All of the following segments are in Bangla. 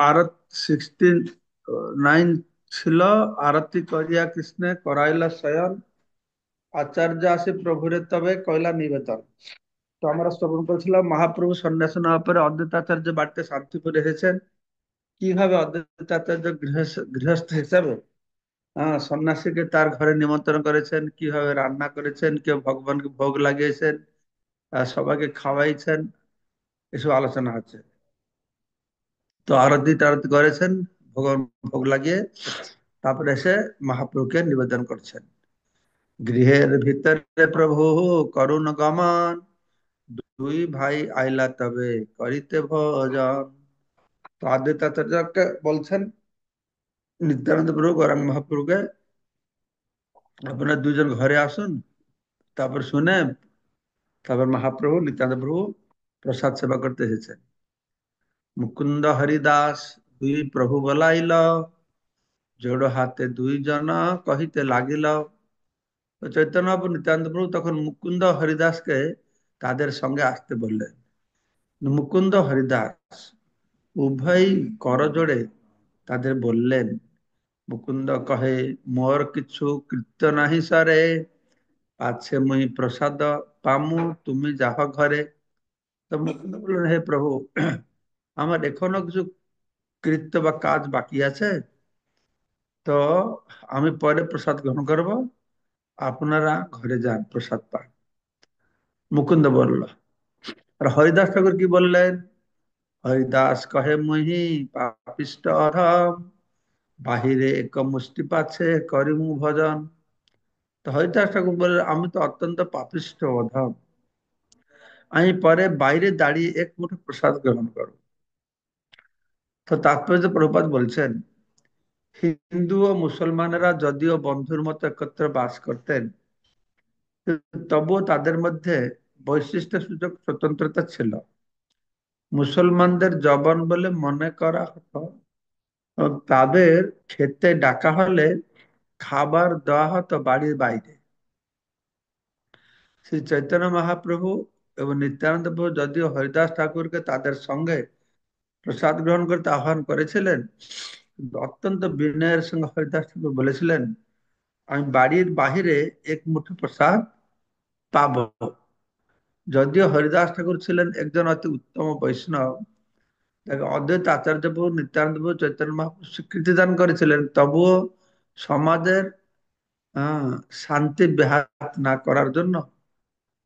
আরত 69 ছিল। আরতি করিয়া কৃষ্ণে করাইলা শয়ন, আচার্য আসি প্রভুরে তবে কইলা নিবেদন। তো আমরা শ্রবণ করেছিলাম মহাপ্রভু সন্ন্যাস নেওয়ার পরে অদ্বৈতাচার্য বাড়িতে শান্তিপুর এসেছেন। কিভাবে অদ্বৈতাচার্য গৃহস্থ হিসাবে সন্ন্যাসীকে তার ঘরে নিমন্ত্রণ করেছেন, কিভাবে রান্না করেছেন, কেউ ভগবানকে ভোগ লাগিয়েছেন, সবাইকে খাওয়াইছেন, এসব আলোচনা হচ্ছে। তো আরতি টারতি করেছেন, ভগবান ভোগ লাগিয়ে তারপরে এসে মহাপ্রভুকে নিবেদন করছেন। গৃহের ভিতরে প্রভু করুণ গমন, দুই ভাই আইলা তবে করিতে ভোজন। তো আদ্বৈতাচার্যকে বলছেন নিত্যানন্দ প্রভু গৌরাঙ্গ মহাপ্রভুকে, আপনারা দুজন ঘরে আসুন। তারপর শুনে তারপর মহাপ্রভু নিত্যানন্দ প্রভু প্রসাদ সেবা করতে এসেছেন। মুকুন্দ হরিদাস দুই প্রভু বলাইল, জোড় হাতে দুই জন কহিতে লাগিল। তো চৈতন্য প্রভু নিত্যানন্দ প্রভু তখন মুকুন্দ হরিদাসকে তাদের সঙ্গে আসতে বললেন। মুকুন্দ হরিদাস উভয় করজোড়ে তাদের বললেন। মুকুন্দ কহে, মোর কিছু কৃত্য নাহি সরে, আছে মুই প্রসাদ পামু তুমি যাহ ঘরে। তো মুকুন্দ বললেন, হে প্রভু, আমার এখনো কিছু কৃত্য বা কাজ বাকি আছে, তো আমি পরে প্রসাদ গ্রহণ করব, আপনারা ঘরে যান, প্রসাদ পান। মুকুন্দ বলল। আর হরিদাস ঠাকুর কি বললেন? হরিদাস কহে, মুহি পাপিষ্ট অধম, বাহিরে এক মুষ্টি পাছে করিমু ভজন। তো হরিদাস ঠাকুর বললেন, আমি তো অত্যন্ত পাপিষ্ট অধম, আমি পরে বাইরে দাঁড়িয়ে এক মুঠো প্রসাদ গ্রহণ করব। তো তাৎপর্য প্রভুপাদ বলছেন, হিন্দু ও মুসলমানেরা যদিও বন্ধুর মতো একত্রে বাস করতেন, তবুও তাদের মধ্যে বৈশিষ্ট্য সূচক স্বতন্ত্রতা ছিল। মুসলমানদের জবান বলে মনে করা হতো, এবং তাদের খেতে ডাকা হলে খাবার দেওয়া হতো বাড়ির বাইরে। শ্রী চৈতন্য মহাপ্রভু এবং নিত্যানন্দ প্রভু যদিও হরিদাস ঠাকুরকে তাদের সঙ্গে প্রসাদ গ্রহণ করতে আহ্বান করেছিলেন, কিন্তু অত্যন্ত বিনয়ের সঙ্গে হরিদাস ঠাকুর বলেছিলেন, আমি বাড়ির বাহিরে এক মুঠো প্রসাদ পাবো। যদিও হরিদাস ঠাকুর ছিলেন একজন অতি উত্তম বৈষ্ণব, তাকে অদ্বৈত আচার্য প্রভু নিত্যানন্দ প্রভু চৈতন্য মহাপ্রভু স্বীকৃতি দান করেছিলেন, তবুও সমাজের আহ শান্তি ব্যাহত না করার জন্য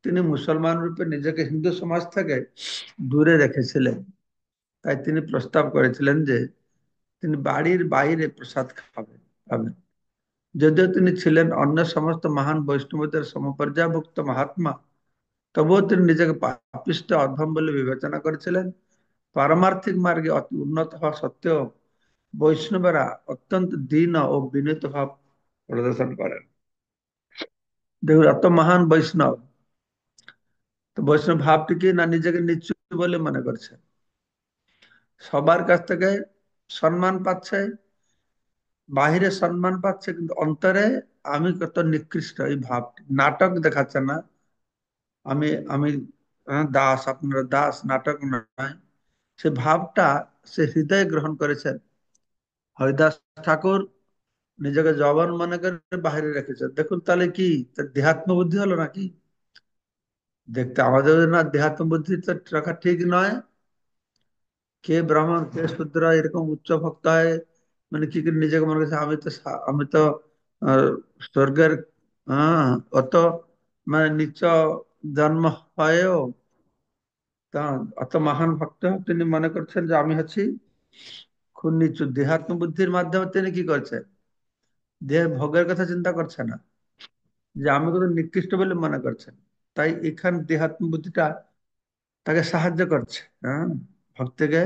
তিনি মুসলমান রূপে নিজেকে হিন্দু সমাজ থেকে দূরে রেখেছিলেন। তাই তিনি প্রস্তাব করেছিলেন যে তিনি বাড়ির বাইরে প্রসাদ পাবেন। যদিও তিনি ছিলেন অন্য সমস্ত মহান বৈষ্ণবদের সমপর্যায়ভুক্ত মহাত্মা, তবুও তিনি নিজেকে পাপিষ্ঠ অধম বলে বিবেচনা করেছিলেন। পারমার্থিক মার্গে অতি উন্নত হওয়া সত্ত্বেও বৈষ্ণবেরা অত্যন্ত দীন ও বিনীত ভাব প্রদর্শন করেন। দেখুন, এত মহান বৈষ্ণব, তো বৈষ্ণব ভাবটি কি না নিজেকে নিচু বলে মনে করছে, সবার কাছ থেকে সম্মান পাচ্ছে, বাহিরে সম্মান পাচ্ছে, কিন্তু অন্তরে আমি কত নিকৃষ্ট এই ভাবটি, নাটক দেখাচ্ছে না। আমি আমি দাস, আপনারা দাস, নাটক নয়, সে ভাবটা সে হৃদয়ে গ্রহণ করেছেন। হরিদাস ঠাকুর নিজেকে জবান মনে করে বাইরে রেখেছে। দেখুন তাহলে কি তার দেহাত্ম বুদ্ধি হলো নাকি? দেখতে আমাদের না দেহাত্ম বুদ্ধি তো রাখা ঠিক নয়। কে ব্রাহ্মণ কে শূদ্র এরকম উচ্চ ভক্ত হয়, মানে কি করে নিজেকে মনে করছে আমি তো আহ, স্বর্গের অত মানে নিচ জন্ম হয়েও তা অত মহান ভক্ত তিনি মনে করছেন যে আমি হচ্ছি খুব নিচু। দেহাত্ম বুদ্ধির মাধ্যমে তিনি কি করছেন? দেহ ভোগের কথা চিন্তা করছে না, যে আমি কত নিকৃষ্ট বলে মনে করছেন। তাই এখান দেহাত্ম বুদ্ধিটা তাকে সাহায্য করছে, ভক্তিকে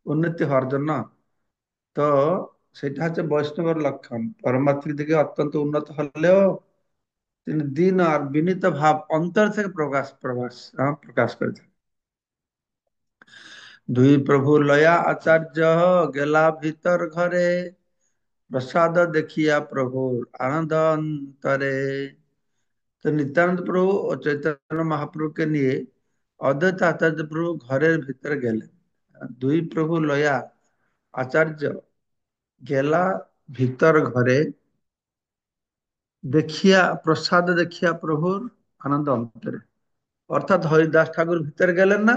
উন্নতি হওয়ার জন্য। তো সেটা হচ্ছে বৈষ্ণবের লক্ষণ। পরমাত্মিক দিকে অত্যন্ত উন্নত হলেও তিনি দীন আর বিনীত ভাব অন্তর থেকে প্রকাশ করেছেন। দুই প্রভু লয়া আচার্য গেলা ভিতর ঘরে, প্রসাদ দেখিয়া প্রভুর আনন্দ অন্তরে। তো নিত্যানন্দ প্রভু ও চৈতন্য মহাপ্রভুকে নিয়ে অদ্বৈত আচার্য প্রভু ঘরের ভিতরে গেলেন। দুই প্রভু লয়া, আচার্য গেলা ভিতর ঘরে, দেখিয়া প্রসাদ দেখিয়া প্রভুর আনন্দ অন্তরে। অর্থাৎ হরিদাস ঠাকুর ভিতরে গেলেন না,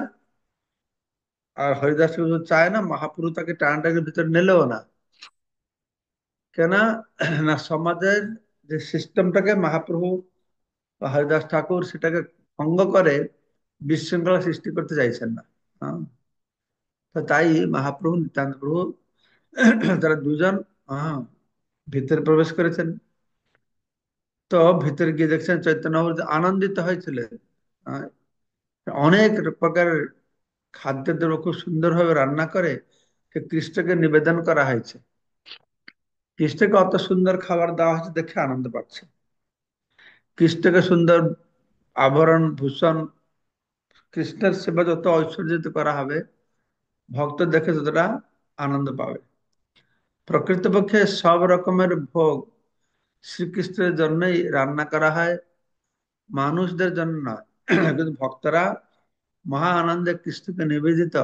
আর হরিদাস ঠাকুর চায় না মহাপ্রভু তাকে টানটাকে ভিতরে নিলেও না। কেন না, সমাজের যে সিস্টেমটাকে মহাপ্রভু বা হরিদাস ঠাকুর সেটাকে ভঙ্গ করে বিশৃঙ্খলা সৃষ্টি করতে চাইছেন না। হ্যাঁ, তো তাই মহাপ্রভু নিত্যান্ত প্রভু তারা দুজন, হ্যাঁ, ভিতরে প্রবেশ করেছেন। তো ভিতরে গিয়ে দেখছেন চৈতন্য মহাপ্রভু যে আনন্দিত হয়েছিলেন। হ্যাঁ, অনেক প্রকারের খাদ্যদ্রব্য খুব সুন্দরভাবে রান্না করে সে কৃষ্ণকে নিবেদন করা হয়েছে। কৃষ্ণকে অত সুন্দর খাবার দেওয়া হয়েছে দেখে আনন্দ পাচ্ছে। কৃষ্ণকে সুন্দর আভরণ ভূষণ, কৃষ্ণের সেবা যত ঐশ্বর্যিত করা হবে, ভক্ত দেখে ততটা আনন্দ পাবে। প্রকৃতপক্ষে সব রকমের ভোগ শ্রীকৃষ্ণের জন্যই রান্না করা হয়, মানুষদের জন্য নয়। কিন্তু ভক্তরা মহা আনন্দে কৃষ্ণকে নিবেদিত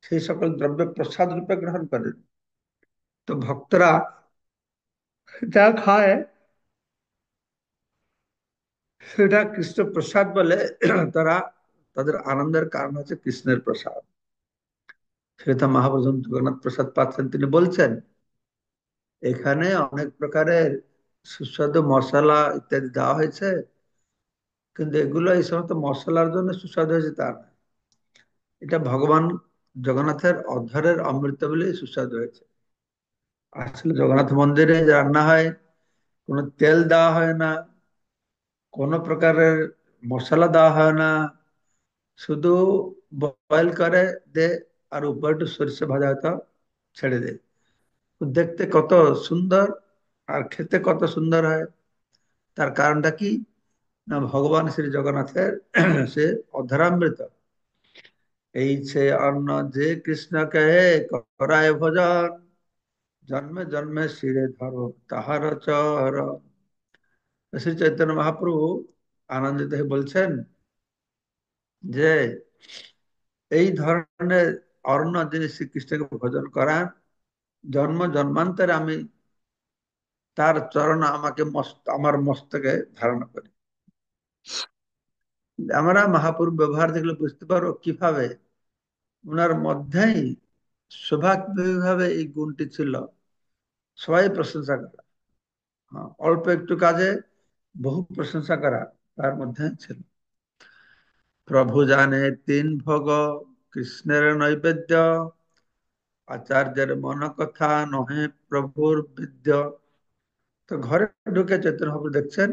সেই সকল দ্রব্য প্রসাদ রূপে গ্রহণ করেন। তো ভক্তরা যা খায় সেটা কৃষ্ণ প্রসাদ বলে। তারা তাদের আনন্দের কারণ হচ্ছে কৃষ্ণের প্রসাদ। সেটা মহাপ্রভু জগন্নাথ প্রসাদ পাচ্ছেন, তিনি বলছেন এখানে অনেক প্রকারের সুস্বাদু মশলা ইত্যাদি দেওয়া হয়েছে, কিন্তু এগুলো এই সমস্ত মশলার জন্য সুস্বাদু হয়েছে তা না। এটা ভগবান জগন্নাথের অধরের অমৃত বলে সুস্বাদু হয়েছে। আসলে জগন্নাথ মন্দিরে যে রান্না হয়, কোনো তেল দেওয়া হয় না, কোনো প্রকারের মশলা দেওয়া হয় না, শুধু বয়েল করে দে আর উপর একটু সরিষা ভাজা হয়তো ছেড়ে দে। তো দেখতে কত সুন্দর আর খেতে কত সুন্দর হয়। তার কারণটা কি? না, ভগবান শ্রী জগন্নাথের সে অধরামৃত। এই সে অন্ন যে কৃষ্ণ কহে করায় ভজন, জন্মে জন্মে শিরে ধরো তাহার চর। শ্রী চৈতন্য মহাপ্রভু আনন্দিত হয়ে বলছেন যে এই ধরনের অন্ন যিনি শ্রীকৃষ্ণকে ভোজন করান, জন্ম জন্মান্তরে আমি তার চরণ আমাকে আমার মস্তকে ধারণ করি। আমরা মহাপুরুষ ব্যবহার দেখলে বুঝতে পারো কিভাবে ওনার মধ্যেই স্বাভাবিকভাবে এই গুণটি ছিল, সবাই প্রশংসা করা। হ্যাঁ, অল্প একটু কাজে বহু প্রশংসা করা তার মধ্যে ছিল। প্রভু জানে তিন ভোগ কৃষ্ণের নৈবেদ্য, আচার্যের মন কথা নহে প্রভুর বিদ্য। তো ঘরে ঢুকে চৈতন্য মহাপ্রভু দেখছেন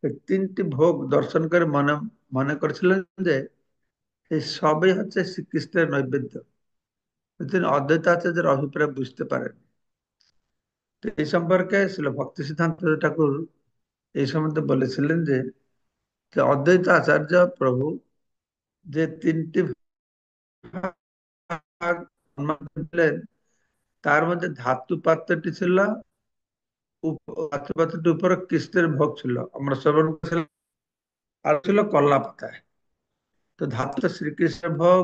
এই তিনটি ভোগ দর্শন করে মনে মনে করেছিলেন যে এই সবই হচ্ছে শ্রীকৃষ্ণের নৈবেদ্য। তিনি অদ্বৈত আচার্যের অভিপ্রায় বুঝতে পারেন। তো এই সম্পর্কে ছিল ভক্তি সিদ্ধান্ত ঠাকুর এই সম্বন্ধে বলেছিলেন যে অদ্বৈত আচার্য প্রভু যে তিনটি ভাগ দিলেন, তার মধ্যে ধাতু পাত্রটি ছিল, ধাতু পাত্রটির উপরে কৃষ্ণের ভোগ ছিল, আমরা শ্রবণ করেছিলাম, আর ছিল কল্লা পাতায়। তো ধাতু শ্রীকৃষ্ণের ভোগ,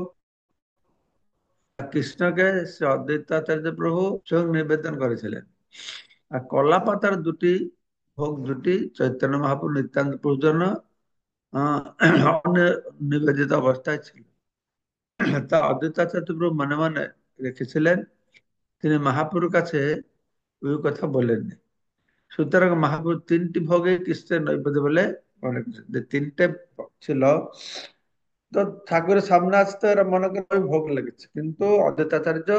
কৃষ্ণকে শ্রী অদ্বৈতাচার্য প্রভু স্বয়ং নিবেদন করেছিলেন। আর কলা পাতার দুটি ভোগ দুটি চৈতন্য মহাপ্রভু নিত্যান্ত প্রভুর জন্য আহ, নিবেদিত অবস্থায় ছিল। তা অদ্বৈতাচার্য প্রভু মনে মনে রেখেছিলেন, তিনি মহাপ্রভুর কাছে ওই কথা বলেননি। সুতরাং মহাপ্রভু তিনটি ভোগে কৃষ্ণের নৈবেদ্য বলে মনে করছেন, যে তিনটে ছিল। তো ঠাকুরের সামনে আসতে এরা মনে করে ওই ভোগ লেগেছে, কিন্তু অদ্বৈতাচার্য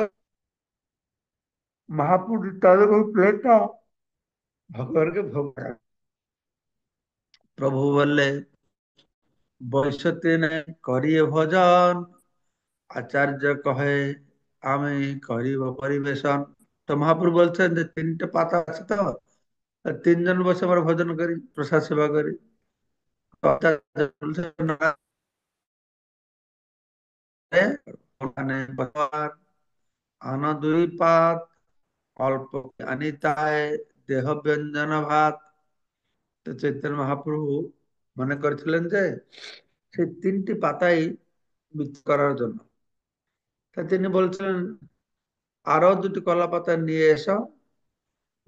মহাপুর তাদের ওই প্লেটটা ভগবানকে ভোগ করা। প্রভু বললে বৈশতে করিয়ে ভজন, আচার্য কহে আমি করিব পরিবেশন। তো মহাপ্রভু বলছেন যে তিনটে পাতা আছে, তো আর তিনজন বসে আমরা ভজন করি, প্রসাদ সেবা করি। তো আচার্য বলছেন, "না, ওখানে বসবার আন দুই পাত, অল্প আনিতায় দেহ ব্যঞ্জন ভাত।" তো চৈতন্য মহাপ্রভু মনে করেছিলেন যে সেই তিনটি পাতাই বিক্রি করার জন্য। তা তিনি বলছিলেন আরো দুটি কলা পাতা নিয়ে এসো,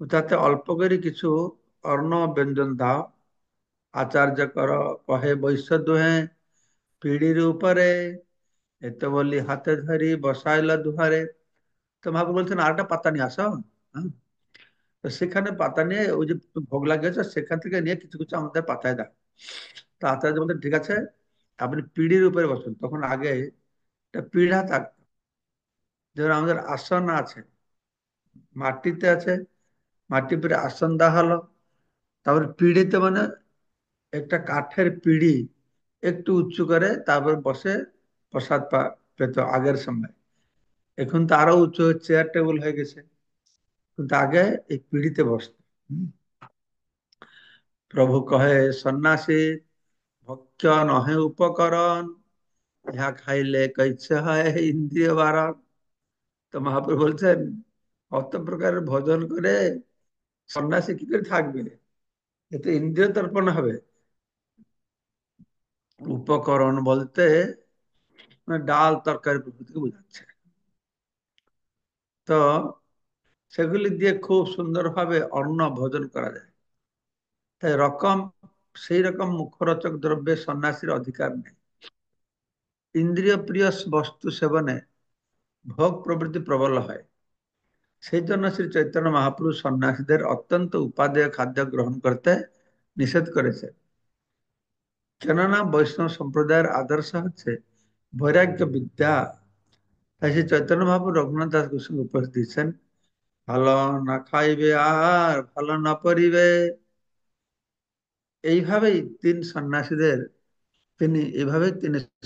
তাতে অল্প করে কিছু অর্ণ ব্যঞ্জন দাও। আচার্য কর কহে বৈশ্য দুহে পিঁড়ির উপরে, এত বলি হাতে ধরি বসাইলা দুহারে। তো মহাপ্রভু বলছেন আরেকটা পাতা নিয়ে আসো। হ্যাঁ, তো সেখানে পাতা নিয়ে ওই যে ভোগ লাগিয়েছে সেখান থেকে নিয়ে কিছু কিছু আমাদের পাতায় দাও। তো আচার্য বলতেন ঠিক আছে, আপনি পিঁড়ির উপরে বসুন। তখন আগে একটা পিঁড়া থাকতো, যেমন আমাদের আসন আছে, মাটিতে আছে, মাটির উপরে আসন দেওয়া হলো। তারপরে পিঁড়িতে মানে একটা কাঠের পিঁড়ি একটু উঁচু করে তারপর বসে প্রসাদ পেত আগের সময়। এখন তো আরো উঁচু চেয়ার টেবিল হয়ে গেছে, কিন্তু আগে এই পিঁড়িতে বসতো। হুম। প্রভু কহে সন্ন্যাসী ভক্ষ্য নহে উপকরণ, ইহা খাইলে কইছে হয় ইন্দ্রিয় বারণ। তো মহাপ্রভু বলছেন অত প্রকারের ভোজন করে সন্ন্যাসী কি করে থাকবে, এতে ইন্দ্রিয় তর্পণ হবে। উপকরণ বলতে মানে ডাল তরকারি প্রভৃতিকে বোঝাচ্ছে। তো সেগুলি দিয়ে খুব সুন্দরভাবে অন্ন ভোজন করা যায়। তাই সেই রকম মুখরোচক দ্রব্যে সন্ন্যাসীর অধিকার নেই। ইন্দ্রিয় প্রিয় বস্তু সেবনে ভোগ প্রবৃত্তি প্রবল হয়। সেই জন্য শ্রী চৈতন্য মহাপ্রভু সন্ন্যাসীদের অত্যন্ত উপাদেয় খাদ্য গ্রহণ করতে নিষেধ করেছে। কেননা বৈষ্ণব সম্প্রদায়ের আদর্শ হচ্ছে বৈরাগ্য বিদ্যা। তাই শ্রী চৈতন্য মহাপ্রভু রঘুনাথ দাস গোস্বামী উপদেশ দিয়েছেন, ভালো না খাইবে আর ভালো না পরিবে। এইভাবেই তিন সন্ন্যাসীদের তিনি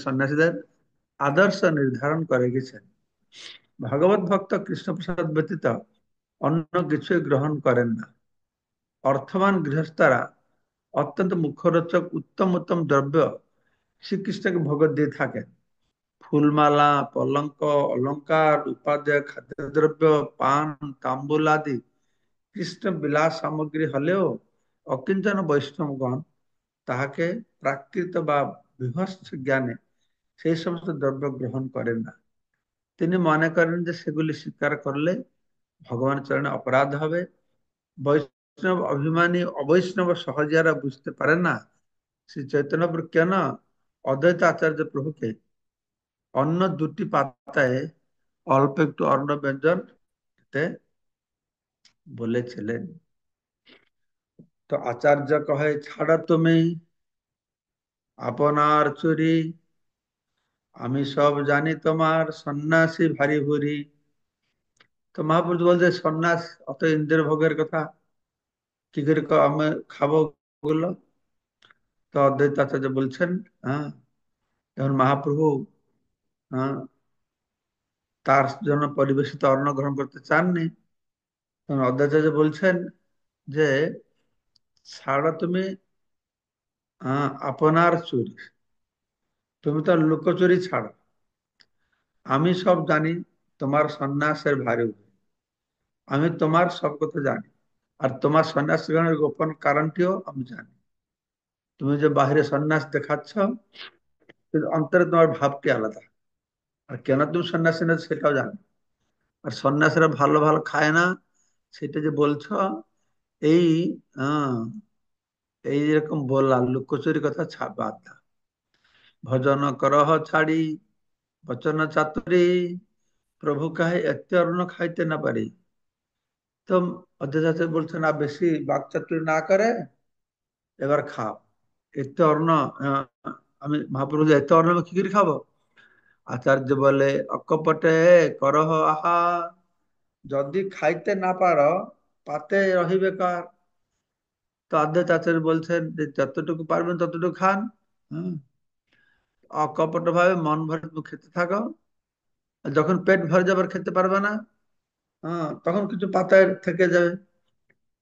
সন্ন্যাসীদের আদর্শ নির্ধারণ করে গেছেন। ভগবত ভক্ত কৃষ্ণপ্রসাদ ব্যতীত অন্য কিছুই গ্রহণ করেন না। অর্থবান গৃহস্থরা অত্যন্ত মুখরোচক উত্তম উত্তম দ্রব্য শ্রীকৃষ্ণকে ভোগ দিয়ে থাকেন। ফুলমালা, পলঙ্ক, অলঙ্কার, উপাদেয় খাদ্যদ্রব্য, পান, তাম্বুল আদি কৃষ্ণ বিলাস সামগ্রী হলেও অকিঞ্চন বৈষ্ণবগণ তাহাকে প্রাকৃত বা বিভৎস জ্ঞানে সেই সমস্ত দ্রব্য গ্রহণ করেন না। তিনি মনে করেন যে সেগুলি স্বীকার করলে ভগবানের চরণে অপরাধ হবে। বৈষ্ণব অভিমানী অবৈষ্ণব সহজিয়ারা বুঝতে পারে না শ্রী চৈতন্যপুর কেন অদ্বৈত আচার্য প্রভুকে অন্য দুটি পাতায় অল্প একটু অন্ন ব্যঞ্জন দিতে বলেছিলেন। তো আচার্য কহে ছাড়া তুমি আপনার চুরি, আমি সব জানি তোমার সন্ন্যাসী ভারী ভুরি। তো মহাপুরুষ বলছে সন্ন্যাস অত ইন্দ্রের ভোগের কথা কি করে আমি খাবো গুলো। তো অদ্বৈত আচার্য বলছেন, হ্যাঁ, যখন মহাপ্রভু হ্যাঁ তার জন্য পরিবেশিত অন্ন গ্রহণ করতে চাননি, তখন অদ্বৈত আচার্য বলছেন যে ছাড়া তুমি আপনার চুরি, তুমি তো লুকোচুরি ছাড়ো, আমি সব জানি তোমার সন্ন্যাসের ভারী ভুরি। আমি তোমার সব কথা জানি, আর তোমার সন্ন্যাস গ্রহণের গোপন কারণটিও আমি জানি। তুমি যে বাহিরে সন্ন্যাস দেখাচ্ছ, কিন্তু অন্তরে তোমার ভাবটি আলাদা। আর কেন তুমি সন্ন্যাসী না সেটাও জানো। আর সন্ন্যাসীরা ভালো ভালো খায় না সেটা যে বলছো, এই আহ, এই যেরকম বললাম লুকোচুরি কথা বাদ দাও। ভজন করহ ছাড়ি বচন চাতুরি, প্রভু কাহে এত অন্ন খাইতে না পারি। তো অধ্যাচার্য বলছেন আর বেশি বাকচাতুরি না করে এবার খাও। এত অন্ন আহ, আমি মহাপ্রভু যে এত অন্ন আমি কি করে খাবো। আচার্য বলে অকপটে করহ আহা, যদি খাইতে না পারো পাতে রহিবে কার। তো অদ্বৈত আচার্য বলছেন যে যতটুকু পারবেন ততটুকু খান। হম, অকপট ভাবে মন ভরে তুমি খেতে থাকো। আর যখন পেট ভরে যাবার খেতে পারবে না, হ্যাঁ, তখন কিছু পাতায় থেকে যাবে।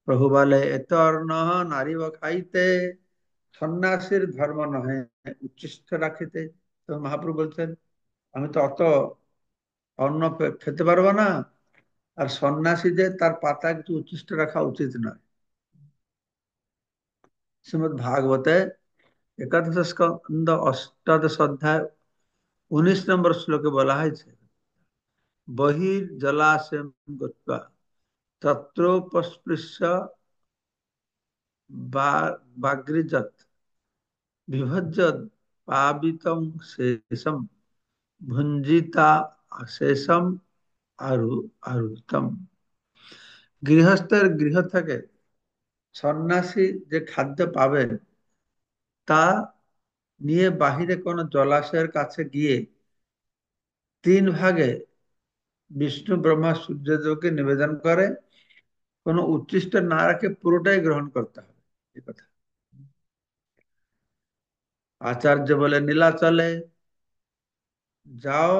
প্রভু বলে এত অন্ন নারী বা খাইতে, সন্ন্যাসীর ধর্ম নহে উচ্ছিষ্ট রাখিতে। তো মহাপ্রভু বলছেন আমি তো অত অন্ন খেতে পারবো না, আর সন্ন্যাসীদের তার পাতা কিছু উচ্ছিষ্ট রাখা উচিত নয়। শ্রীমদ ভাগবতে একাদশ স্কন্ধ অষ্টাদশ অধ্যায় 19 নম্বর শ্লোকে বলা হয়েছে, बहिर्जलाशयं गत्वा तत्रोपस्पृश्य बाग्रिजत् विभज्य पावितं शेषम भुंजिता शेषम आरुतम। গৃহস্থের গৃহ থেকে সন্ন্যাসী যে খাদ্য পাবেন তা নিয়ে বাহিরে কোনো জলাশয়ের কাছে গিয়ে তিন ভাগে বিষ্ণু ব্রহ্মা সূর্যদেবকে নিবেদন করে, কোনো উচ্ছিষ্ট না রাখে পুরোটাই গ্রহণ করতে হবে। এই কথা আচার্য বলে, নীলাচলে যাও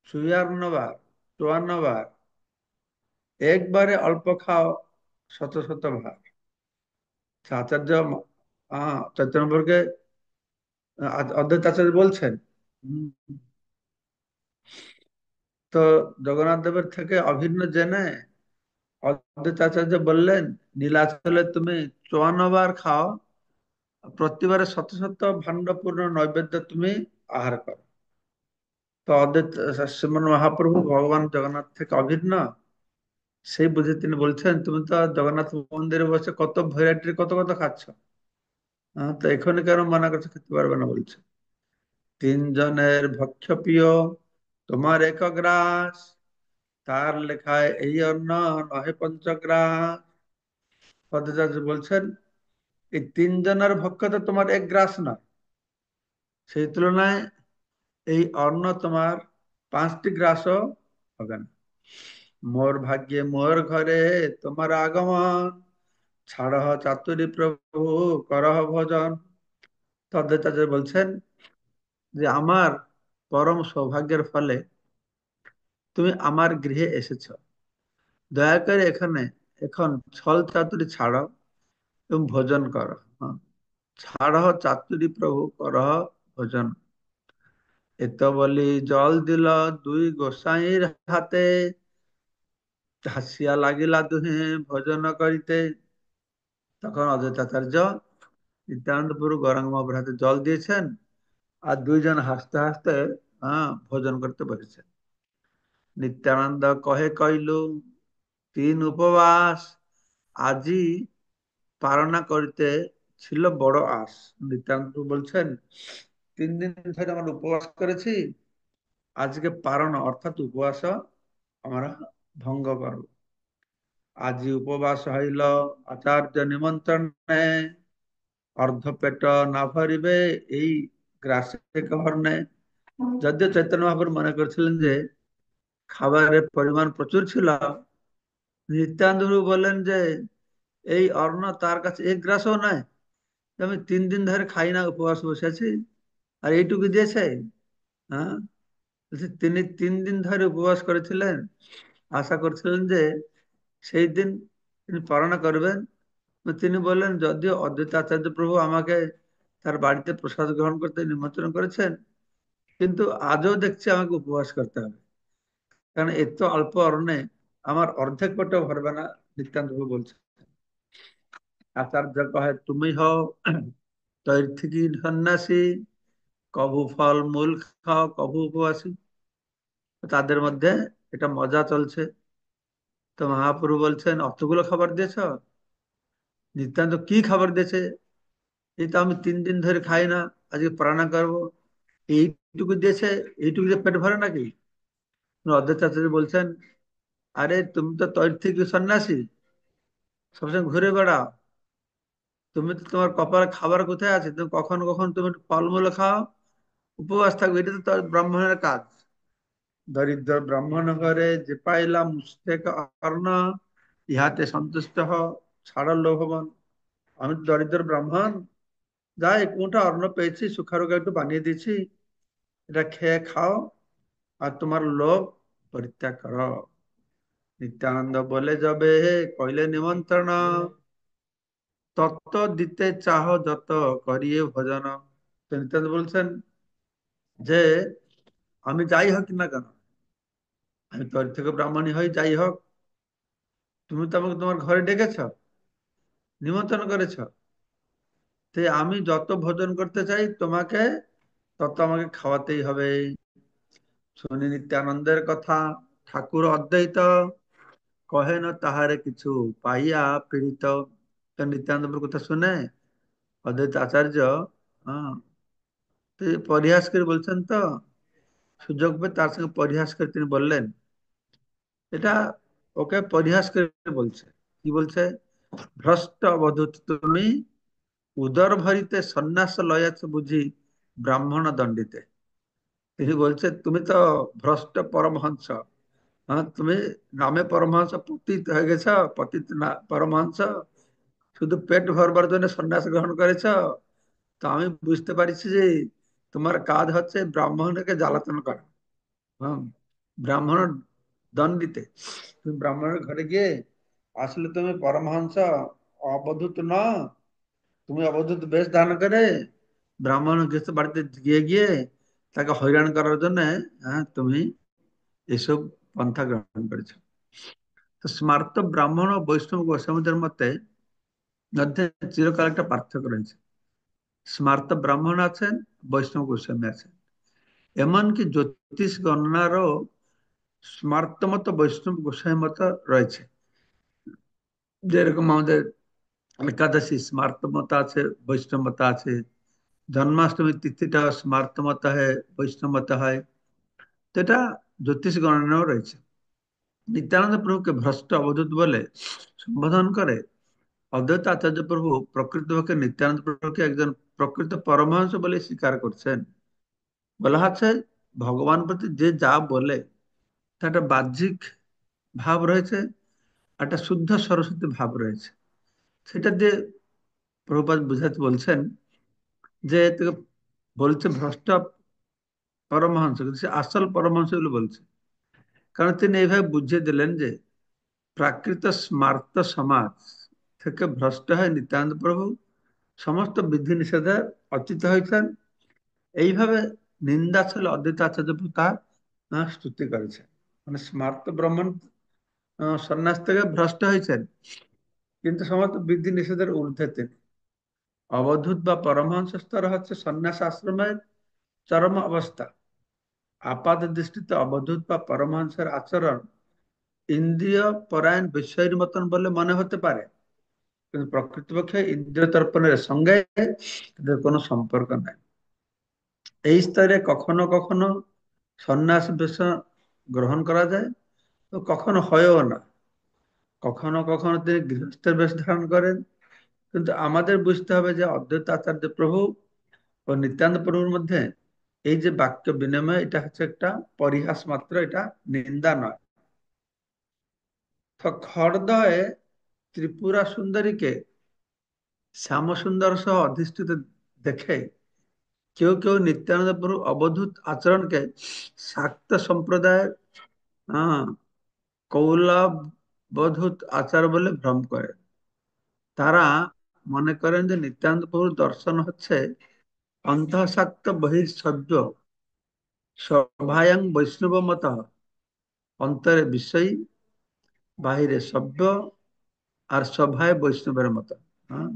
৫৪ বার ৫৪ বার, একবারে অল্প খাও ১০০ ১০০ বার। আচার্য চৈতন্যকে অদ্বৈত আচার্য বলছেন। হুম, তো জগন্নাথ দেবের থেকে অভিন্ন জেনে অদ্বৈত আচার্য বললেন, নীলাচলে তুমি ৫৪ বার খাও, প্রতিবারে শত শত ভাণ্ডপূর্ণ নৈবেদ্য তুমি আহার করো। তো অদ্বৈত শ্রীমন মহাপ্রভু ভগবান জগন্নাথ থেকে অভিন্ন, সেই বুঝে তিনি বলছেন, তুমি তো জগন্নাথ মন্দিরে বসে কত ভ্যারাইটির কত কত খাচ্ছ, তো এখানে কেন মানা করছো, খেতে পারবে না বলছে। তিনজনের ভক্ষ্য প্রিয় তোমার এক গ্রাস, তার লেখায় এই অন্ন নহে পঞ্চগ্রাস। ভদ্রাচার্য বলছেন, এই তিনজনের ভক্ষ্য তো তোমার এক গ্রাস না, সেই তুলনায় এই অন্ন তোমার 5টি গ্রাসও হবে না। মোর ভাগ্যে মোর ঘরে তোমার আগমন, ছাড়হ চাতুরী প্রভু করহ ভজন। তদ্বৈতাচার্য বলছেন যে আমার পরম সৌভাগ্যের ফলে তুমি আমার গৃহে এসেছ, দয়া করে এখানে এখন ছল চাতুরি ছাড়ো এবং ভোজন করো। হ্যাঁ, ছাড়হ চাতুরি প্রভু করহ ভোজন। এত বলি জল দিল দুই গোসাইর হাতে, হাসিয়া লাগিলা দুহে ভোজন করিতে। তখন অদ্বৈতাচার্য নিত্যানন্দপুর গৌরাঙ্গ মহাপ্রভুর হাতে জল দিয়েছেন, আর দুইজন হাসতে হাসতে ভোজন করতে বসেছেন। নিত্যানন্দ কহে কইলু তিন উপবাস, আজি পালনা করিতে ছিল বড় আস। নিত্যানন্দ বলছেন, 3 দিন ধরে আমরা উপবাস করেছি, আজকে পারণ অর্থাৎ উপবাস আমরা ভঙ্গ করব। আজি উপবাস হইল আচার্য নিমন্ত্রণে, অর্ধ পেট না ভরিবে এই গ্রাসে কর্ণে। যদিও চৈতন্য মহাপ্রভু মনে করছিলেন যে খাবারের পরিমাণ প্রচুর ছিল, নিত্যানন্দ প্রভু বললেন যে এই অন্ন তার কাছে এক গ্রাসও নাই, আমি 3 দিন ধরে খাই না, উপবাস বসে আছি, আর এইটুকু দিয়েছে। হ্যাঁ, বলছে তিনি 3 দিন ধরে উপবাস করেছিলেন, আশা করছিলেন যে সেই দিন তিনি পালনা করবেন। তো তিনি বললেন, যদিও অদ্বৈত আচার্য প্রভু আমাকে তার বাড়িতে প্রসাদ গ্রহণ করতে নিমন্ত্রণ করেছেন, কিন্তু আজও দেখছি আমাকে উপবাস করতে হবে, কারণ এত অল্প অরণ্যে আমার অর্ধেক পেটও ভরবে না। নিত্যান্ত প্রভু বলছে। আচার্য কহে, তুমি হও তৈর্থিকী সন্ন্যাসী, কভু ফল মূল খাও কভু উপবাসী। তাদের মধ্যে এটা মজা চলছে। তো মহাপ্রভু বলছেন, অতগুলো খাবার দিয়েছ? নিত্যান্ত কি খাবার দিয়েছে? এই তো আমি 3 দিন ধরে খাই না, আজকে প্রাণা করবো, এইটুকু দিয়েছে, এইটুকু দিয়ে পেট ভরে নাকি? অদ্বৈত আচার্য বলছেন, আরে তুমি তো তৈর্থিক সন্ন্যাসী, সবসময় ঘুরে বেড়াও, তুমি তো তোমার কপালে খাবার কোথায় আছে? তুমি কখনো কখনো তুমি একটু ফলমূল খাও, উপবাস থাকবে, এটা তো ব্রাহ্মণের কাজ। দরিদ্র ব্রাহ্মণ ঘরে যে পাইলাম মুষ্টেক অন্ন, ইহাতে সন্তুষ্ট হও, ছাড়ো লোভবান। আমি তো দরিদ্র ব্রাহ্মণ, যাই কোনটা অন্ন পেয়েছি সুখারুখা একটু বানিয়ে দিয়েছি, এটা খেয়ে খাও, আর তোমার লোভ পরিত্যাগ করো। নিত্যানন্দ বলে যাবে কইলে নিমন্ত্রণ, তত্ত্ব দিতে চাহ যত করিয়ে ভজন। তো নিত্যানন্দ বলছেন যে আমি যাই হোক না কেন, আমি তোর থেকে ব্রাহ্মণী হই, যাই হোক, তুমি তো আমাকে তোমার ঘরে ডেকেছ, নিমন্ত্রণ করেছ, তো আমি যত ভোজন করতে চাই তোমাকে তত আমাকে খাওয়াতেই হবে। শুনি নিত্যানন্দের কথা, ঠাকুর অদ্বৈত কহে না তাহারে কিছু পাইয়া পীড়িত। তো নিত্যানন্দ কথা শুনে অদ্বৈত আচার্য হ্যাঁ, তো পরিহাস করে বলছেন তো, সুযোগ পেয়ে তার সঙ্গে পরিহাস করে তিনি বললেন, এটা ওকে পরিহাস করে বলছে, কি বলছে, ভ্রষ্ট অবধূত তুমি, উদর ভরিতে সন্ন্যাস লয়াছ বুঝি ব্রাহ্মণ দণ্ডিতে। তিনি বলছে তুমি তো ভ্রষ্ট পরমহংস, হ্যাঁ তুমি নামে পরমহংস, পতিত হয়ে গেছ, পতিত না পরমহংস, শুধু পেট ভরবার জন্য সন্ন্যাস গ্রহণ করেছ। তো আমি বুঝতে পারছি যে তোমার কাজ হচ্ছে ব্রাহ্মণকে জ্বালাতন করা, হ্যাঁ ব্রাহ্মণ দণ্ডিতে। তুমি ব্রাহ্মণের ঘরে গিয়ে আসলে তুমি পরমহংস অবধূত ন, তুমি অবধূত বেশ ধারণ করে ব্রাহ্মণ গৃহস্থ বাড়িতে গিয়ে গিয়ে তাকে হয়রান করার জন্য হ্যাঁ তুমি এসব পন্থা গ্রহণ করেছো। তো স্মার্ত ব্রাহ্মণ ও বৈষ্ণব গোস্বামীদের মতে মধ্যে চিরকাল একটা পার্থক্য রয়েছে। স্মার্ত ব্রাহ্মণ আছেন, বৈষ্ণব গোস্বামী আছেন, এমনকি জ্যোতিষ গণনারও স্মার্ত মত বৈষ্ণব গোস্বামী মত রয়েছে। যেরকম আমাদের একাদশী স্মার্ত মত আছে, বৈষ্ণব মত আছে, জন্মাষ্টমী তিথিটা স্মার্ত মত হয়, বৈষ্ণব মত হয়। তো এটা জ্যোতিষ গণনাও রয়েছে। নিত্যানন্দ প্রভুকে ভ্রষ্ট অবধূত বলে সম্বোধন করে অদ্বৈত আচার্য প্রভু প্রকৃতপক্ষে নিত্যানন্দ প্রভুকে একজন প্রকৃত পরমহংস বলে স্বীকার করছেন। বলা হচ্ছে ভগবান প্রতি যে যা বলে তা একটা বাহ্যিক ভাব রয়েছে, একটা শুদ্ধ সরস্বতী ভাব রয়েছে। সেটা দিয়ে প্রভুপাদ বুঝাতে বলছেন যে তোকে বলছে ভ্রষ্ট পরমহংস, কিন্তু সে আসল পরমহংস বলে বলছে। কারণ তিনি এইভাবে বুঝিয়ে দিলেন যে প্রাকৃত স্মার্ত সমাজ থেকে ভ্রষ্ট হয়ে নিত্যানন্দ প্রভু সমস্ত বিধি নিষেধে অচ্যুত হয়েছেন। এইভাবে নিন্দাচল অদ্বৈত আচার্য প্রভু তার স্তুতি করেছে। মানে স্মার্ত ব্রাহ্মণ সন্ন্যাস থেকে ভ্রষ্ট হয়েছেন, কিন্তু সমস্ত বিধি নিষেধের ঊর্ধ্বে তিনি। অবধূত বা পরমহংস স্তর হচ্ছে সন্ন্যাস আশ্রমের চরম অবস্থা। আপাত দৃষ্টিতে অবধূত বা পরমহংসের আচরণ ইন্দ্রিয় পরায়ণ বিষয়ের মতন বলে মনে হতে পারে, কিন্তু প্রকৃতপক্ষে ইন্দ্রিয় তর্পণের সঙ্গে তাদের কোনো সম্পর্ক নাই। এই স্তরে কখনো কখনো সন্ন্যাস বেশ গ্রহণ করা যায়, তো কখনো হয়ও না। কখনো কখনো তিনি গৃহস্থের বেশ ধারণ করেন। কিন্তু আমাদের বুঝতে হবে যে অদ্বৈত আচার্য প্রভু ও নিত্যানন্দ প্রভুর মধ্যে এই যে বাক্য বিনিময়, এটা হচ্ছে একটা পরিহাস মাত্র, এটা নিন্দা নয়। তো খড়দহে ত্রিপুরা সুন্দরীকে শ্যাম সুন্দর সহ অধিষ্ঠিত দেখে কেউ কেউ নিত্যানন্দ প্রভু অবধূত আচরণকে শাক্ত সম্প্রদায়ের আহ কৌলবধূত আচার বলে ভ্রম করে। তারা মনে করেন যে নিত্যানন্দ প্রভুর দর্শন হচ্ছে অন্তঃসাক্ত বহির্সভ্য, সভায়াং বৈষ্ণব মত, অন্তরে বিষয়ী বাহিরে সভ্য, আর সভায় বৈষ্ণবের মতো। হ্যাঁ,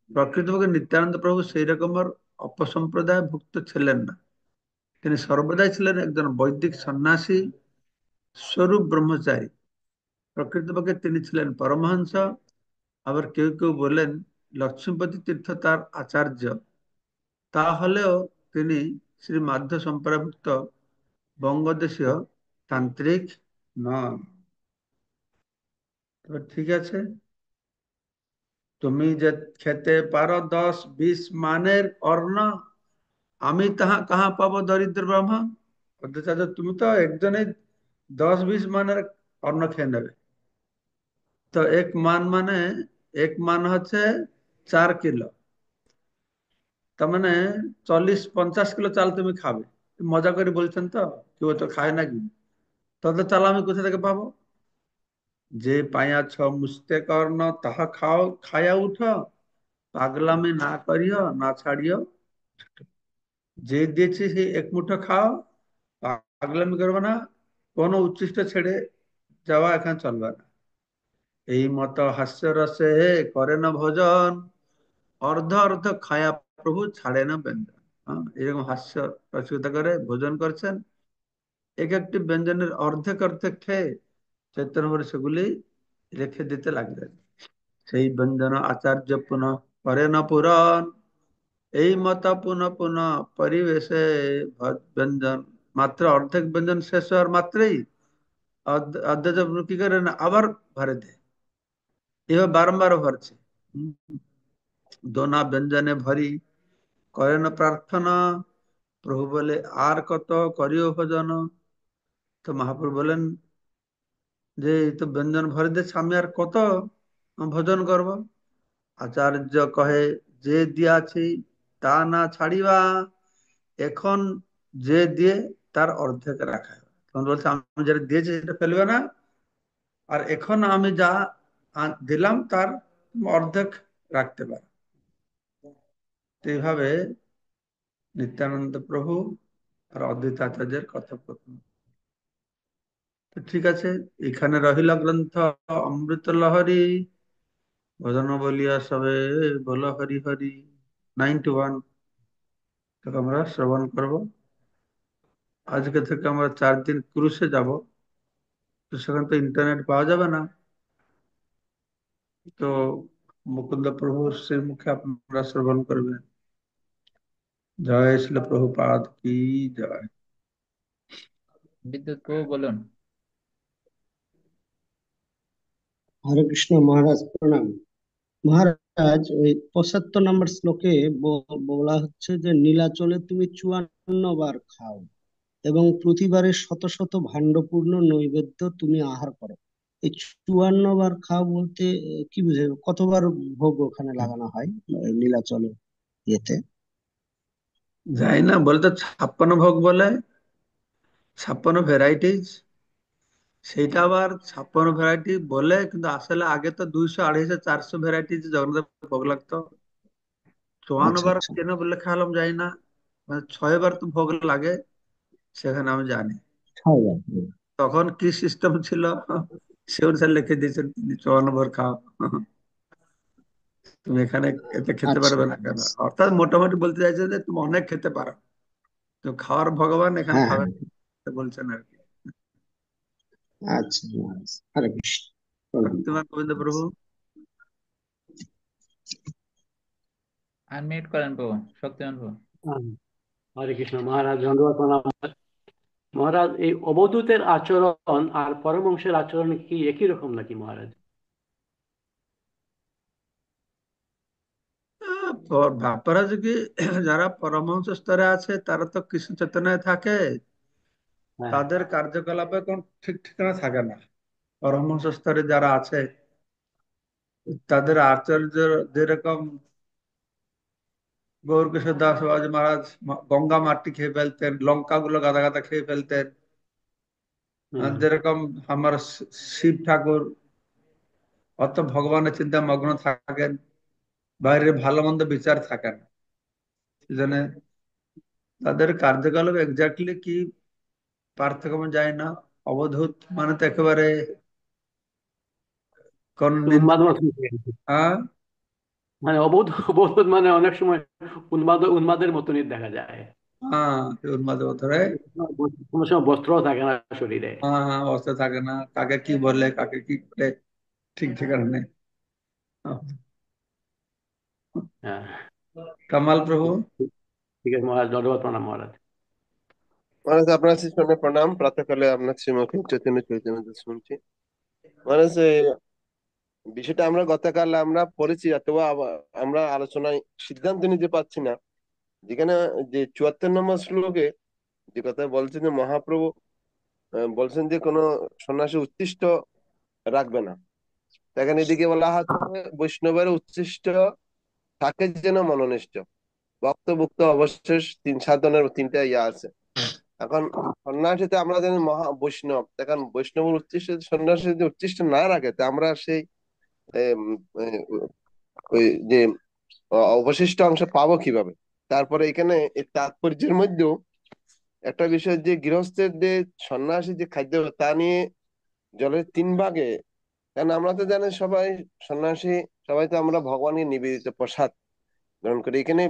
প্রকৃতপক্ষে নিত্যানন্দ প্রভু সেই রকমের অপসম্প্রদায় ভুক্ত ছিলেন না। তিনি সর্বদাই ছিলেন একজন বৈদিক সন্ন্যাসী, স্বরূপ ব্রহ্মচারী। প্রকৃতপক্ষে তিনি ছিলেন পরমহংস। আবার কেউ কেউ বলেন লক্ষ্মীপতি তীর্থ তার আচার্য, তাহলেও তিনি শ্রী মাধ্য সম্প্রদায়ভুক্ত বঙ্গদেশীয় তান্ত্রিক নন। তবে ঠিক আছে, তুমি যে খেতে পারো 10-20 মানের অন্ন, আমি তাহা কাহা পাবো দরিদ্র ব্রাহ্মণ। অথচ তুমি তো একজনেই 10-20 মানের অন্ন খেয়ে নেবে। তো এক মান মানে, এক মান হচ্ছে 4 কিলো, তার মানে 40-50 কিলো চাল তুমি খাবে। মজা করে বলছেন তো, কেউ তো খায় নাকি? তত চাল আমি কোথা থেকে পাবো? যে পাইয়াছ মুস্তে কর্ণ তাহা খাও, খায়া উঠো, পাগলামি না করিও না ছাড়িও। যে দিয়েছি সেই এক মুঠো খাও, পাগলামি করবে না, কোনো উচ্ছিষ্ট ছেড়ে যাওয়া এখানে চলবে না। এই মত হাস্যরসে করে না ভোজন, অর্ধ অর্ধ খায়া প্রভু ছাড়ে না ব্যঞ্জন। হ্যাঁ, এরকম হাস্য রসিকতা করে ভোজন করছেন, এক একটি ব্যঞ্জনের অর্ধেক অর্ধেক খেয়ে চৈতন্য মহাপ্রভু সেগুলি রেখে দিতে লাগলেন। সেই ব্যঞ্জন আচার্য পুনঃ করেন পুরাণ, এই মত পুনঃ পুনঃ পরিবেশে ব্যঞ্জন। মাত্র অর্ধেক ব্যঞ্জন শেষ হওয়ার মাত্রই অর্ধেক কি করেন, আবার ভরে দেয়। এভাবে বারম্বার ভরছে। দোনা ব্যঞ্জনে ভরি করেন প্রার্থনা, প্রভু বলে আর কত করিও ভজন। তো মহাপ্রভু বলেন যে এই তো ব্যঞ্জন ভরে দিচ্ছে, আমি আর কত ভজন করব। আচার্য কহে যে দিয়াছি তা না ছাড়িবা, এখন যে দিয়ে তার অর্ধেক রাখা হবে। তখন বলছে আমি যেটা দিয়েছি সেটা ফেলবে না, আর এখন আমি যা দিলাম তার অর্ধেক রাখতে পারো। তো এইভাবে নিত্যানন্দ প্রভু আর অদ্বৈত আচার্যের কথোপকথন। তো ঠিক আছে, এখানে রহিল গ্রন্থ অমৃত লহরী, ভজন বলিয়া সবে বল হরি হরি। 91 থেকে আমরা শ্রবণ করব। আজকে থেকে আমরা 4 দিন ক্রুশে যাব। তো সেখানে তো ইন্টারনেট পাওয়া যাবে না। তো মুকুন্দ প্রভুর সেই মুখে আপনারা শ্রবণ করবেন। জয় শ্রীল প্রভুপাদ কি জয়। বিদ্যুৎ প্রভু বলুন। হরে কৃষ্ণ মহারাজ প্রণাম। মহারাজ, ওই 75 নম্বর শ্লোকে বলা হচ্ছে যে নীলাচলে তুমি 54 বার খাও এবং প্রতিবারে শত শত ভাণ্ডপূর্ণ নৈবেদ্য তুমি আহার করো। এই 54 বার খাও বলতে কি বুঝে, কতবার ভোগ ওখানে লাগানো হয় নীলাচলে ইয়েতে? যাই না বলতে 56 ভোগ বলে, 56 ভ্যারাইটিজ। সেইটা আবার 56 ভ্যারাইটি বলে, কিন্তু আসলে আগে তো 200 250 400 ভ্যারাইটিজ জগন্নাথ ভোগ লাগতো। চুয়ান্ন আচ্ছা বার আচ্ছা, কেন বলে খেলাম জানি না, মানে 6 বার তো ভোগ লাগে সেখানে আমি জানি। 6 বার। তখন কি সিস্টেম ছিল সে অনুসারে লিখে দিয়েছেন তিনি 54 বার খাও। তুমি এখানে এতে খেতে আচ্ছা পারবে না কেন, অর্থাৎ মোটামুটি বলতে চাইছে যে তুমি অনেক খেতে পারো, তো খাওয়ার ভগবান এখানে হ্যাঁ খাবেন হ্যাঁ, বলছেন আর কি। আচ্ছা মহারাজ, হরে কৃষ্ণ প্রণাম। ভক্তিমান গোবিন্দ প্রভু। আনমিউট করেন প্রভু, শক্তিমান প্রভু। হ্যাঁ, হরে কৃষ্ণ মহারাজ, ধন্যবাদ প্রণাম। মহারাজ, এই অবধূতের আচরণ আর পরমহংসের আচরণ কি একই রকম নাকি মহারাজ? ব্যাপার আছে কি, যারা পরমহংস স্তরে আছে তারা তো কৃষ্ণ চেতনায় থাকে, হ্যাঁ। তাদের কার্যকলাপে কোন ঠিক ঠিকানা থাকে না। পরমহংস স্তরে যারা আছে তাদের আচার্য যেরকম গৌরকিশোর দাস বাবাজি মহারাজ গঙ্গা মাটি খেয়ে ফেলতেন, লঙ্কা গুলো গাদা গাদা খেয়ে ফেলতেন। আর হুম। যেরকম আমার শিব ঠাকুর অত ভগবানের চিন্তা মগ্ন থাকেন, বাইরে ভালো মন্দ বিচার থাকেন। সেজন্য তাদের কার্যকলাপ এক্স্যাক্টলি কি পার্থক্য আমি জানি না। অবধূত মানে তো একেবারে কোন উন্মাদ মতন। হ্যাঁ, মানে অবোধ অবোধ মানে অনেক সময় উন্মাদের মতনই দেখা যায়। হ্যাঁ, উন্মাদ ধরে। কোনো সময় বস্ত্রও থাকে না শরীরে। হ্যাঁ হ্যাঁ, অবস্থা থাকে না, কাকে কি বলে কাকে কি করে ঠিক ঠিকানা নেই। হ্যাঁ। কামাল প্রভু। ঠিক আছে মহারাজ, ধন্যবাদ প্রণাম মহারাজ। মহারাজ, আপনার সিস্টেমে প্রণাম। প্রাতঃকালে আপনার শ্রীমুখে চৈতন্য চৈতন্য শুনছি। মহারাজ, বিষয়টা আমরা গতকাল আমরা পড়েছি, অথবা আমরা আলোচনায় সিদ্ধান্ত নিতে পারছি না। যেখানে যে 74 নম্বর শ্লোকে যে কথা বলছেন যে মহাপ্রভু বলছেন যে কোনো সন্ন্যাসী উচ্ছিষ্ট রাখবে না। এখানে এদিকে বলা হচ্ছে বৈষ্ণবের উচ্ছিষ্ট থাকে যেন মনোনিষ্ঠ, ভক্ত ভুক্ত অবশেষ তিন সাধনের 3টা ইয়া আছে। এখন সন্ন্যাসীতে আমরা জানি মহা বৈষ্ণব, এখন বৈষ্ণবের উচ্ছিষ্ট সন্ন্যাসী যদি উচ্ছিষ্ট না রাখে তা আমরা সেই এম, এ, ওই যে অবশিষ্ট অংশ পাবো কিভাবে? তারপরে এখানে এই তাৎপর্যের মধ্যেও একটা বিষয় যে গৃহস্থের যে সন্ন্যাসী যে খাদ্য তা নিয়ে জলের 3 ভাগে। কারণ আমরা তো জানি সবাই সন্ন্যাসী, সবাই তো আমরা ভগবানকে নিবেদিত প্রসাদ গ্রহণ করি। এখানে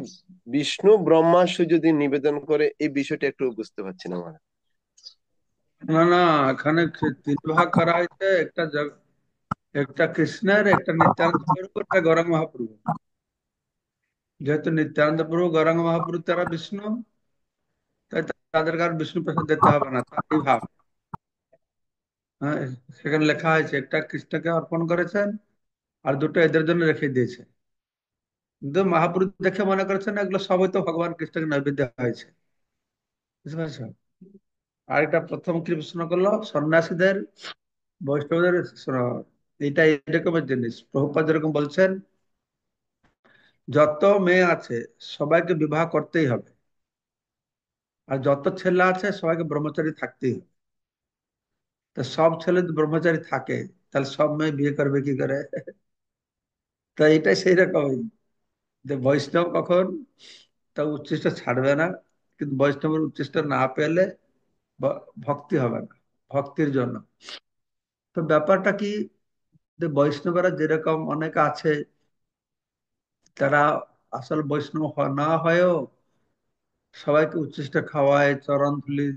বিষ্ণু ব্রহ্মা যদি নিবেদন করে, এই বিষয়টা একটু বুঝতে পারছি না মানে। না না, এখানে তিন ভাগ করা হয়েছে, একটা কৃষ্ণের, একটা নিত্যানন্দ প্রভু, একটা গৌরাঙ্গ মহাপ্রভু। যেহেতু নিত্যানন্দ প্রভু গৌরাঙ্গ মহাপ্রভু তারা বিষ্ণু, তাই তাদেরকে আর বিষ্ণু প্রসাদ দিতে হবে না, তারই ভাব। হ্যাঁ, সেখানে লেখা হয়েছে একটা কৃষ্ণকে অর্পণ করেছেন আর দুটো এদের জন্য রেখে দিয়েছে। কিন্তু মহাপ্রভু দেখে মনে করেছেন এগুলো সবই তো ভগবান কৃষ্ণকে নৈবেদ্য হয়েছে। বুঝতে পারছো? আর এটা প্রথম কি প্রশ্ন করলো সন্ন্যাসীদের, বৈষ্ণবদের, শোনো, এইটা এরকমের জিনিস। প্রভুপাদ যেরকম বলছেন যত মেয়ে আছে সবাইকে বিবাহ করতেই হবে, আর যত ছেলে আছে সবাইকে ব্রহ্মচারী থাকতেই হবে। তো সব ছেলে যদি ব্রহ্মচারী থাকে তাহলে সব মেয়ে বিয়ে করবে কি করে? তো এটাই সেই রকমই, যে বৈষ্ণব কখন তা উচ্ছিষ্ট ছাড়বে না, কিন্তু বৈষ্ণবের উচ্ছিষ্ট না পেলে ভক্তি হবে না, ভক্তির জন্য। তো ব্যাপারটা কি, যে বৈষ্ণবেরা যেরকম অনেক আছে, তারা আসল বৈষ্ণব না হয়েও সবাইকে উচ্ছিষ্ট খাওয়ায়, চরণ ধুলি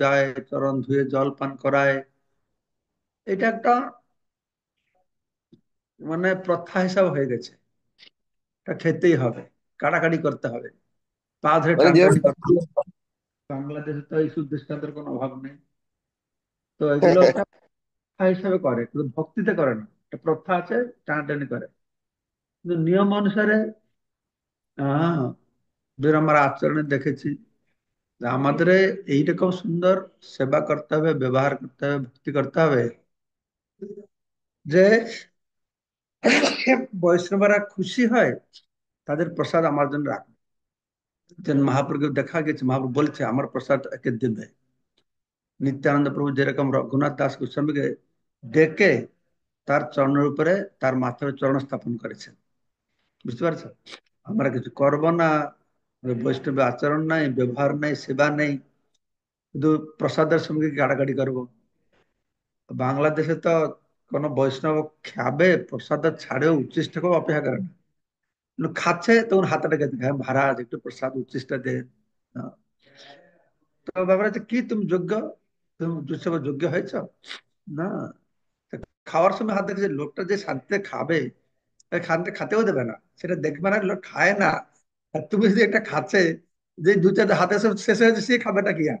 যায়, চরণ ধুয়ে জল পান করায়। এটা একটা মানে প্রথা হিসাব হয়ে গেছে, এটা খেতেই হবে, কাড়াকাড়ি করতে হবে, পা ধরে মানে যে টানটানি করতে হবে। বাংলাদেশে তো এই দৃষ্টান্তের কোনো অভাব নেই। তো এগুলো একটা প্রথা হিসাবে করে, কিন্তু ভক্তিতে করে না। একটা প্রথা আছে, টানাটানি করে, কিন্তু নিয়ম অনুসারে আহ আমরা আচরণে দেখেছি যে আমাদের এইরকম সুন্দর সেবা করতে হবে, ব্যবহার করতে হবে, ভক্তি করতে হবে, যে বৈষ্ণবরা খুশি হয়, তাদের প্রসাদ আমার জন্য রাখবে। যেন মহাপ্রভু দেখা গেছে, মহাপ্রভু বলছে আমার প্রসাদ একে দেবে। নিত্যানন্দ প্রভু যেরকম রঘুনাথ দাস গোস্বামীকে ডেকে তার চরণের উপরে, তার মাথার চরণ স্থাপন করেছেন। বুঝতে পারছো? আমরা কিছু করব না, বৈষ্ণব আচরণ নাই, ব্যবহার নাই, সেবা নেই, শুধু প্রসাদের সঙ্গে গাড়াগাড়ি করবো। বাংলাদেশে তো কোনো বৈষ্ণব খাবে প্রসাদ ছাড়েও উচ্ছিষ্ট কেউ অপেক্ষা করে না। কিন্তু খাচ্ছে তখন হাতে রেখে দিবে, হ্যাঁ মহারাজ একটু প্রসাদ উচ্ছিষ্ট দে। আহ, তো ব্যাপার হচ্ছে কি, তুমি যোগ্য, তুমি উৎসবে যোগ্য হয়েছ না? তো খাওয়ার সময় হাত দেখে লোকটা যে শান্তিতে খাবে, শান্তিতে খাতেও দেবে না, সেটা দেখবে না, লোক খায় না। আর তুমি যদি একটা খাচ্ছে, যে দু চারটে হাতে সব শেষ হয়ে যাচ্ছে, সে খাবেটা কি আর?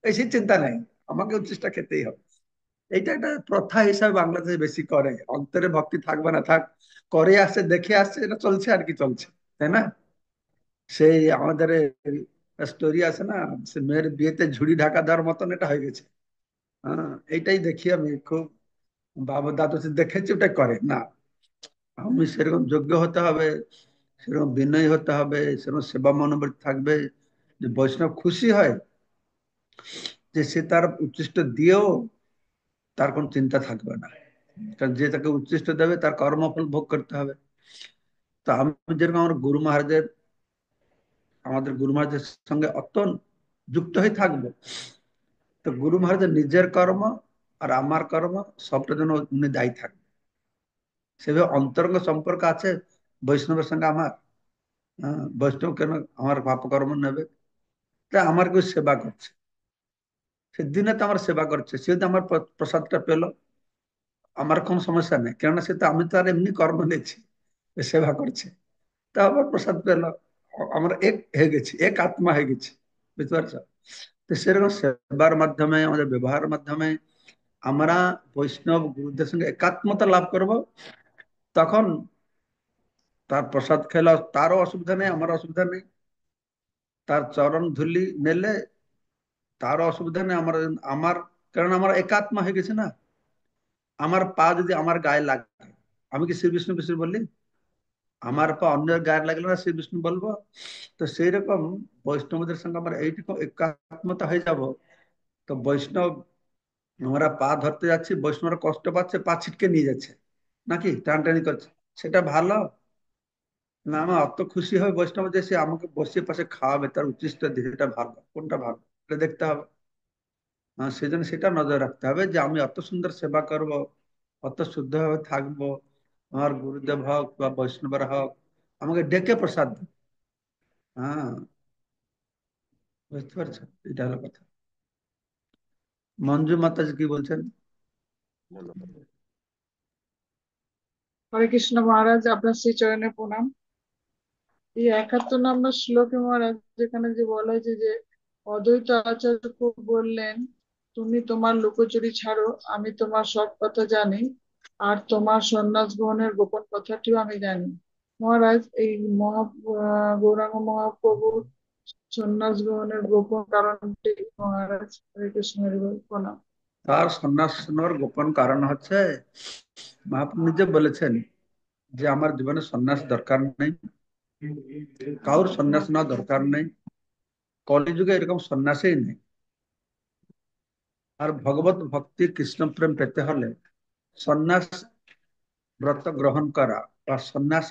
এই সেই চিন্তা নেই, আমাকে উচ্ছিষ্ট খেতেই হবে। এইটা একটা প্রথা হিসাবে বাংলাদেশে বেশি করে, অন্তরে ভক্তি থাকবে না থাক, করে আসছে, দেখে আসছে, এটা চলছে আর কি চলছে, তাই না? সেই আমাদের স্টোরি আছে না, সে মেয়ের বিয়েতে ঝুড়ি ঢাকা দেওয়ার মতন এটা হয়ে গেছে। হ্যাঁ, এইটাই দেখি আমি খুব, বাবা দাদু সে দেখেছি ওটা করে না। আমি সেরকম যোগ্য হতে হবে, সেরকম বিনয়ী হতে হবে, সেরকম সেবা মনোবৃত্তি থাকবে, যে বৈষ্ণব খুশি হয়, যে সে তার উচ্ছিষ্ট দিয়েও তার কোনো চিন্তা থাকবে না, কারণ যে তাকে উচ্ছিষ্ট দেবে তার কর্মফল ভোগ করতে হবে। তো আমি যেরকম আমাদের গুরু মহারাজের সঙ্গে অত যুক্ত হয়ে থাকবো, তো গুরু মহারাজের নিজের কর্ম আর আমার কর্ম সবটা যেন উনি দায়ী থাকবে। সেভাবে অন্তরঙ্গ সম্পর্ক আছে বৈষ্ণবের সঙ্গে আমার। বৈষ্ণব কেন আমার পাপ কর্ম নেবে? তা আমার কেউ সেবা করছে, সেদিনে তো আমার সেবা করছে, সে যদি আমার প্রসাদটা পেলো, আমার কোনো সমস্যা নেই, কেননা সে তো, আমি তো আর এমনি কর্ম নিয়েছি, সেবা করছে, তা আবার প্রসাদ পেল, আমরা এক হয়ে গেছি, এক আত্মা হয়ে গেছি। বুঝতে পারছো? তো সেরকম সেবার মাধ্যমে, আমাদের ব্যবহারের মাধ্যমে আমরা বৈষ্ণব গুরুদের সঙ্গে একাত্মতা লাভ করব। তখন তার প্রসাদ খেলে তারও অসুবিধা নেই, আমারও অসুবিধা নেই, তার চরণ ধুলি নেলে তারও অসুবিধা নেই, আমার আমার কারণ আমরা একাত্মা হয়ে গেছি না। আমার পা যদি আমার গায়ে লাগে, আমি কি শ্রী বিষ্ণু বিষ্ণু বললি? আমার পা অন্যের গায়ে লাগলে না শ্রী বিষ্ণু বলবো? তো সেই রকম বৈষ্ণবদের সঙ্গে আমরা এইটুকু একাত্মতা হয়ে যাব। তো বৈষ্ণব, আমরা পা ধরতে যাচ্ছি, বৈষ্ণবরা কষ্ট পাচ্ছে, পা ছিটকে নিয়ে যাচ্ছে, নাকি টানটানি করছে, সেটা ভালো না? আমার অত খুশি হয় বৈষ্ণব যে সে আমাকে বসে পাশে খাওয়াবে, তার উচ্ছিষ্ট দিকে, এটা ভালো, কোনটা ভালো এটা দেখতে হবে। সেই জন্য সেটা নজর রাখতে হবে, যে আমি অত সুন্দর সেবা করব, অত শুদ্ধভাবে থাকবো, আমার গুরুদেব হোক বা বৈষ্ণবরা হোক আমাকে ডেকে প্রসাদ দেবে। হ্যাঁ, বুঝতে পারছো? এটা হলো কথা। মঞ্জু মাতাজি কি বলছেন? ধন্যবাদ। হরে কৃষ্ণ মহারাজ, আপনার শ্রী চরণে প্রণাম। এই 71 নম্বর শ্লোকে মহারাজ যেখানে যে বলা হয়েছে যে অদ্বৈত আচার্য খুব বললেন, তুমি তোমার লুকোচুরি ছাড়ো, আমি তোমার সব কথা জানি, আর তোমার সন্ন্যাস গ্রহণের গোপন কথাটিও আমি জানি। মহারাজ, এই গৌরাঙ্গ মহাপ্রভুর সন্ন্যাস গ্রহণের গোপন কারণটি মহারাজ। হরে কৃষ্ণ, হরি বল, প্রণাম। তার সন্ন্যাস নেওয়ার গোপন কারণ হচ্ছে মহাপ্রভু নিজে বলেছেন যে আমার জীবনে সন্ন্যাস দরকার নেই, কারোর সন্ন্যাস নেওয়া দরকার নেই, কলিযুগে এরকম সন্ন্যাসই নেই। আর ভগবত ভক্তি কৃষ্ণ প্রেম পেতে হলে সন্ন্যাস ব্রত গ্রহণ করা বা সন্ন্যাস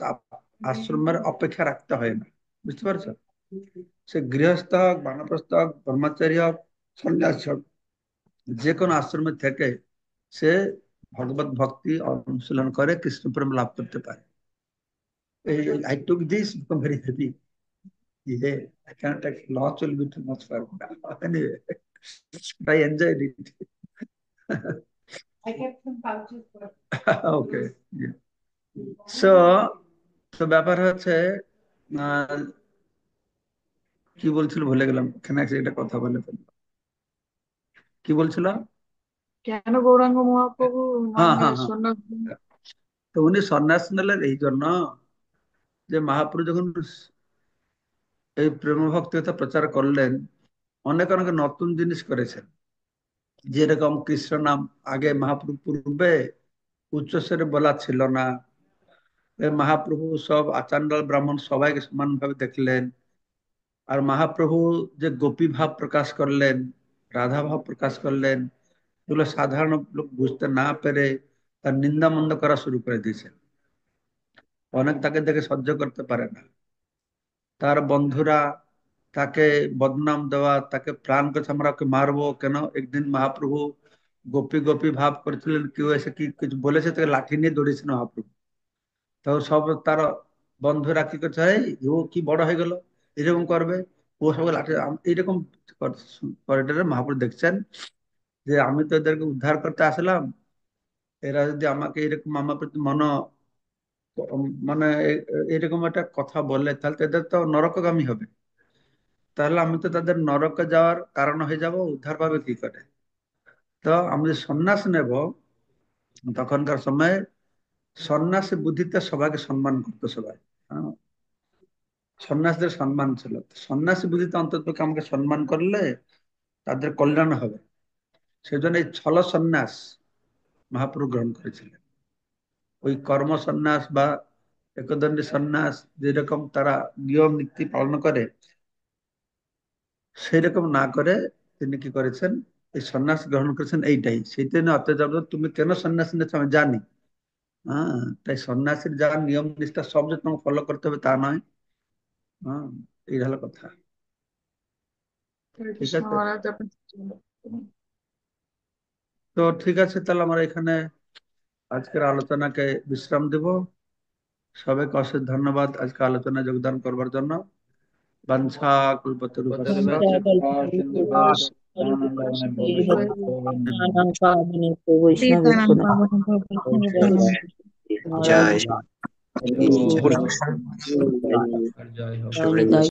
আশ্রমের অপেক্ষা রাখতে হয় না, বুঝতে পারছো? সে গৃহস্থ হোক, বানপ্রস্থ হোক, ব্রহ্মচারী হোক, সন্ন্যাস হোক, যে কোনো আশ্রমে থেকে সে ভগবত ভক্তি অনুশীলন করে কৃষ্ণ প্রেম লাভ করতে পারে। I took this, become very heavy. Yeah, I can't take lots will be too much for me. Anyway, but I enjoyed it. I kept some pouches for Okay. Yeah. So, তো ব্যাপার হচ্ছে কি বলছিল ভুলে গেলাম, এখানে একটা কথা বলে ফেললাম। কি বলছিল? কেন গৌরাঙ্গ মহাপ্রভু হ্যাঁ মানে হ্যাঁ হ্যাঁ, সন্ন্যাস? তো উনি সন্ন্যাস নিলেন এই জন্য যে মহাপ্রভু যখন এই প্রেম ভক্তিতা প্রচার করলেন, অনেক অনেক নতুন জিনিস করেছেন। যেরকম কৃষ্ণ নাম আগে মহাপ্রভু পূর্বে উচ্চস্বরে বলা ছিল না। মহাপ্রভু সব আচান্ডাল ব্রাহ্মণ সবাইকে সমানভাবে দেখলেন। আর মহাপ্রভু যে গোপী ভাব প্রকাশ করলেন, রাধা ভাব প্রকাশ করলেন, এগুলো সাধারণ লোক বুঝতে না পেরে তার নিন্দা মন্দ করা শুরু করে দিয়েছেন। অনেক তাকে দেখে সহ্য করতে পারে না। তার বন্ধুরা তাকে বদনাম দেওয়া, তাকে প্ল্যান করছে আমরা ওকে মারবো কেন। একদিন মহাপ্রভু গোপী গোপী ভাব করেছিলেন, কেউ এসে কি কিছু বলেছে, তাকে লাঠি নিয়ে দৌড়িয়েছেন মহাপ্রভু। তো সব তার বন্ধুরা কি করছে, ও কি বড় হয়ে গেল, এরকম করবে, ও সব লাঠি এইরকম করিডোরে মহাপ্রভু দেখছেন যে আমি তো এদেরকে উদ্ধার করতে আসলাম, এরা যদি আমাকে এরকম আমার প্রতি মানে এরকম একটা কথা বলে, তাহলে তো এদের তো নরকগামী হবে, তাহলে আমি তো তাদের নরকে যাওয়ার কারণ হয়ে যাব, উদ্ধার পাবে কি করে। তো আমি যে সন্ন্যাস নেব, তখনকার সময় সন্ন্যাসী বুদ্ধিতে সবাইকে সম্মান করতো সবাই। হ্যাঁ, সন্ন্যাসীদের সম্মান ছিল। সন্ন্যাসী বুদ্ধিতে অন্তত আমাকে সম্মান করলে তাদের কল্যাণ হবে। সেজন্য এই ছল সন্ন্যাস মহাপ্রভু গ্রহণ করেছিলেন। ওই কর্ম সন্ন্যাস বা একদণ্ডী সন্ন্যাস যেরকম তারা নিয়ম নীতি পালন করে, সেই রকম না করে তিনি কি করেছেন, এই সন্ন্যাস গ্রহণ করেছেন। এইটাই সেই জন্য অত্যাচার তুমি কেন সন্ন্যাস নিচ্ছ আমি জানি। হ্যাঁ, তাই সন্ন্যাসীর যা নিয়ম নিষ্ঠা সব যে তোমাকে ফলো করতে হবে তা নয়। হ্যাঁ, এই হলো কথা। হরে ঠিক কৃষ্ণ আছে, মহারাজ, আপনার শ্রী চরণে প্রণাম। তো ঠিক আছে, তাহলে আমরা এখানে আজকের আলোচনাকে বিশ্রাম দেব। সবাইকে অশেষ ধন্যবাদ আজকে আলোচনায় যোগদান করবার জন্য। বাঞ্ছা কল্পতরুভ্যশ্চ सीताराम पावन জয় হোক।